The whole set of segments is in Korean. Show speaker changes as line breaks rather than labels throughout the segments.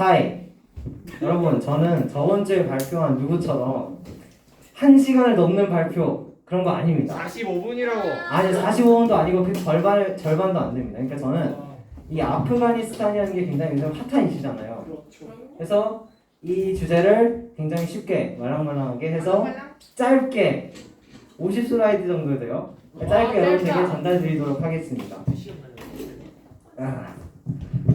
하이. 여러분, 저는 저번 주에 발표한 누구처럼 1시간을 넘는 발표 그런 거 아닙니다.
45분이라고.
아니 45분도 아니고 그 절반도 안 됩니다. 그러니까 저는 이 아프가니스탄이라는 게 굉장히 요즘 핫한 이슈잖아요. 그래서 이 주제를 굉장히 쉽게 말랑말랑하게 해서 짧게 50슬라이드 정도 돼요. 짧게 여러분에게 전달드리도록 하겠습니다.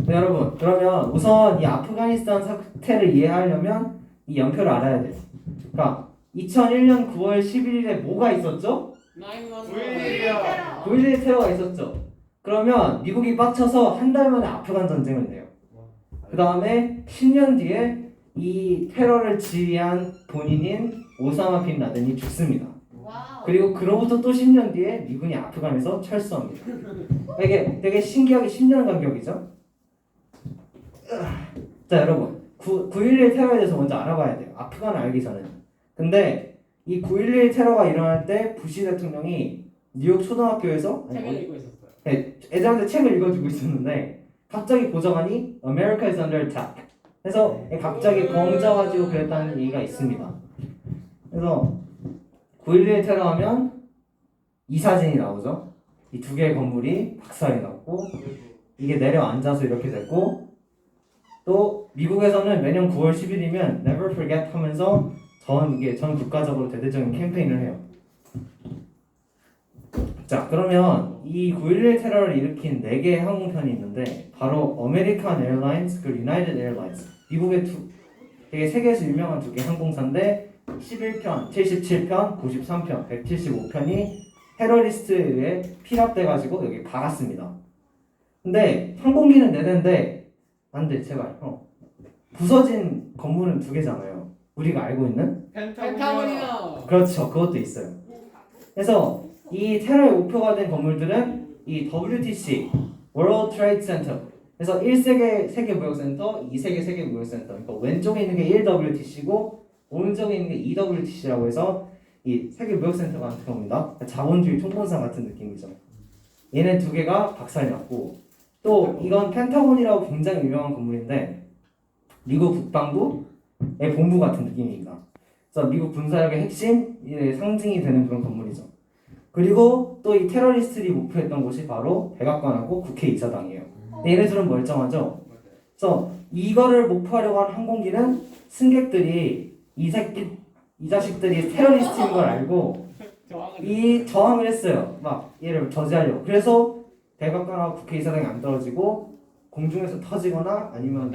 네, 여러분, 그러면 우선 이 아프가니스탄 사태를 이해하려면 이 연표를 알아야 돼요. 그러니까 2001년 9월 11일에 뭐가 있었죠?
9.11이야.
9.11 테러가 있었죠. 그러면 미국이 빡쳐서 한 달 만에 아프간 전쟁을 내요. 그 다음에 10년 뒤에 이 테러를 지휘한 본인인 오사마 빈 라덴이 죽습니다. 그리고 그로부터 또 10년 뒤에 미군이 아프간에서 철수합니다. 이게 되게 신기하게 10년 간격이죠. 자, 여러분, 9.11 테러에 대해서 먼저 알아봐야 돼요. 아프간을 알기 전에. 근데 이 9.11 테러가 일어날 때 부시 대통령이 뉴욕 초등학교에서
책을 읽고 있었어요.
네, 애들한테 책을 읽어주고 있었는데 갑자기 보좌관이 America is under attack 해서 갑자기 벙쪄가지고 그랬다는 얘기가 있습니다. 그래서 9.11 테러하면 이 사진이 나오죠. 이 두 개의 건물이 박살이 났고 이게 내려앉아서 이렇게 됐고 또 미국에서는 매년 9월 10일이면 Never Forget 하면서 전 국가적으로 대대적인 캠페인을 해요. 자, 그러면 이 9.11 테러를 일으킨 4개의 항공편이 있는데 바로 아메리칸 에어라인스 그리고 유나이티드 에어라인스, 미국의 되게 세계에서 유명한 2개 항공사인데 11편, 77편, 93편, 175편이 테러리스트에 의해 피랍돼가지고 여기 박았습니다. 근데 항공기는 4대인데 안돼 제발 부서진 건물은 2개잖아요. 우리가 알고 있는
펜타곤이요.
그렇죠, 그것도 있어요. 그래서 이 테러의 목표가 된 건물들은 이 WTC, World Trade Center. 그래서 1세계 세계무역센터, 2세계 세계무역센터. 그러니까 왼쪽에 있는 게 1WTC고 오른쪽에 있는 게 2WTC라고 해서 이 세계무역센터 같은 겁니다. 자본주의 총본산 같은 느낌이죠. 얘네 2개가 박살이 났고 또 이건 펜타곤이라고 굉장히 유명한 건물인데 미국 국방부의 본부 같은 느낌입니다. 그래서 미국 군사력의 핵심의 상징이 되는 그런 건물이죠. 그리고 또 이 테러리스트들이 목표했던 곳이 바로 백악관하고 국회의사당이에요. 얘네들은 멀쩡하죠. 그래서 이거를 목표하려고 한 항공기는 승객들이 이 자식들이 테러리스트인 걸 알고 이 저항을 했어요. 막 얘를 저지하려고. 그래서 백악관하고 국회의사당이 안 떨어지고 공중에서 터지거나 아니면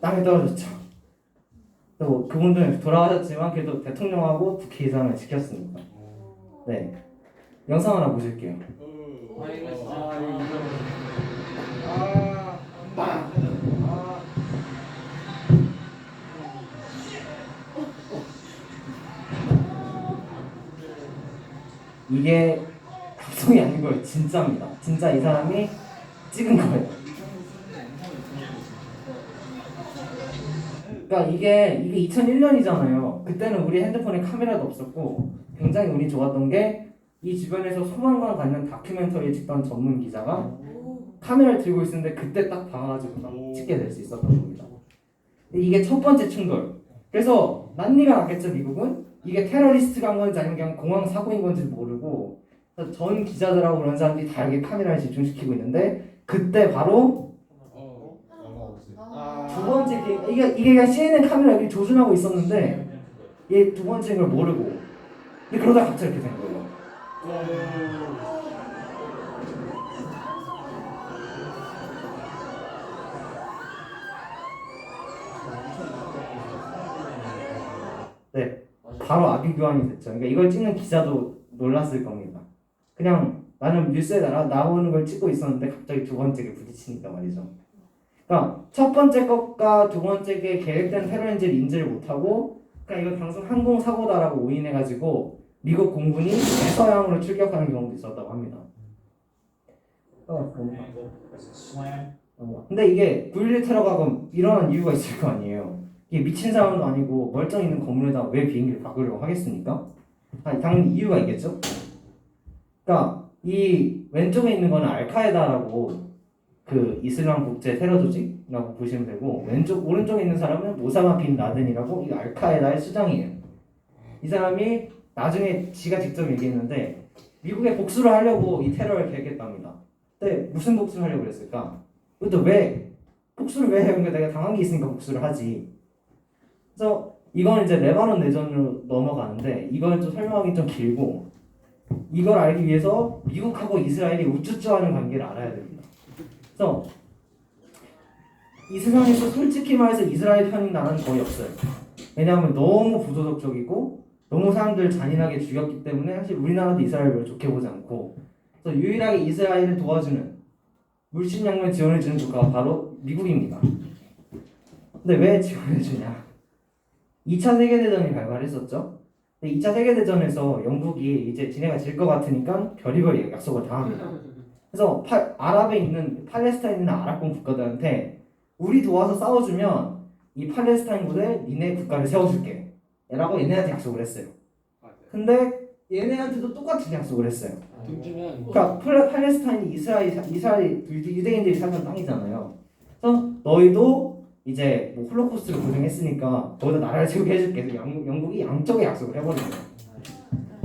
땅에 떨어졌죠. 또 그분들은 돌아가셨지만 그래도 대통령하고 국회의사당을 지켰습니다. 네, 영상 하나 보실게요. 이게 합성이 아닌 거예요. 진짜입니다. 진짜 이 사람이 찍은 거예요. 그러니까 이게 2001년이잖아요. 그때는 우리 핸드폰에 카메라도 없었고 굉장히 운이 좋았던 게 이 주변에서 소방관 관련 다큐멘터리 찍던 전문 기자가 카메라를 들고 있었는데 그때 딱 봐가지고 딱 찍게 될 수 있었던 겁니다. 이게 첫 번째 충돌. 그래서 난리가 났겠죠. 미국은 이게 테러리스트가 한 건지 아니면 그냥 공항 사고인 건지 모르고 전 기자들하고 그런 사람들이 다 여기 카메라를 집중시키고 있는데 그때 바로 두 번째 이게 그냥 CNN 카메라 여기 조준하고 있었는데 얘 두 번째인 걸 모르고 근데 그러다 갑자기 이렇게 된 거예요. 네, 바로 아비규환이 됐죠. 그러니까 이걸 찍는 기자도 놀랐을 겁니다. 그냥 나는 뉴스에 나오는 걸 찍고 있었는데 갑자기 두 번째게 부딪히니까 말이죠. 그러니까 첫 번째 것과 두 번째 게 계획된 테러인지를 인지를 못하고 그냥 이거 단순 항공사고다라고 오인해가지고 미국 공군이 대서양으로 출격하는 경우도 있었다고 합니다. 근데 이게 9.11 테러가 그럼 일어난 이유가 있을 거 아니에요. 이게 미친 사람도 아니고 멀쩡히 있는 건물에다 왜 비행기를 박으려고 하겠습니까? 아니, 당연히 이유가 있겠죠? 그러니까 이 왼쪽에 있는 거는 알카에다라고 그 이슬람 국제 테러 조직이라고 보시면 되고 오른쪽에 있는 사람은 오사마 빈 라덴이라고 이 알카에다의 수장이에요. 이 사람이 나중에 지가 직접 얘기했는데 미국에 복수를 하려고 이 테러를 계획했답니다. 근데 무슨 복수를 하려고 그랬을까? 그것도 왜 복수를 왜 해요? 그러니까 내가 당한 게 있으니까 복수를 하지. 그래서 이건 이제 레바논 내전으로 넘어가는데 이걸 좀 설명하기 좀 길고 이걸 알기 위해서 미국하고 이스라엘이 우쭈쭈하는 관계를 알아야 됩니다. 그래서 이 세상에서 솔직히 말해서 이스라엘 편인 나라는 거의 없어요. 왜냐하면 너무 부도덕적이고 너무 사람들 잔인하게 죽였기 때문에 사실 우리나라도 이스라엘을 별로 좋게 보지 않고 그래서 유일하게 이스라엘을 도와주는 물신양면 지원해주는 국가가 바로 미국입니다. 근데 왜 지원해주냐? 2차 세계대전이 발발했었죠. 근데 2차 세계대전에서 영국이 이제 지네가 질 것 같으니까 별의별 약속을 다 합니다. 그래서 아랍에 있는 팔레스타인에 있는 아랍권 국가들한테 우리 도와서 싸워주면 이 팔레스타인 군에 니네 국가를 세워줄게 라고 얘네한테 약속을 했어요. 근데 얘네한테도 똑같은 약속을 했어요. 그러니까 팔레스타인이 이스라엘 유대인들이 살던 땅이잖아요. 그래서 너희도 이제 뭐 홀로코스트를 고생했으니까 거기다 나라를 세우게 해줄게. 그래서 영국이 양쪽에 약속을 해버린 거예요.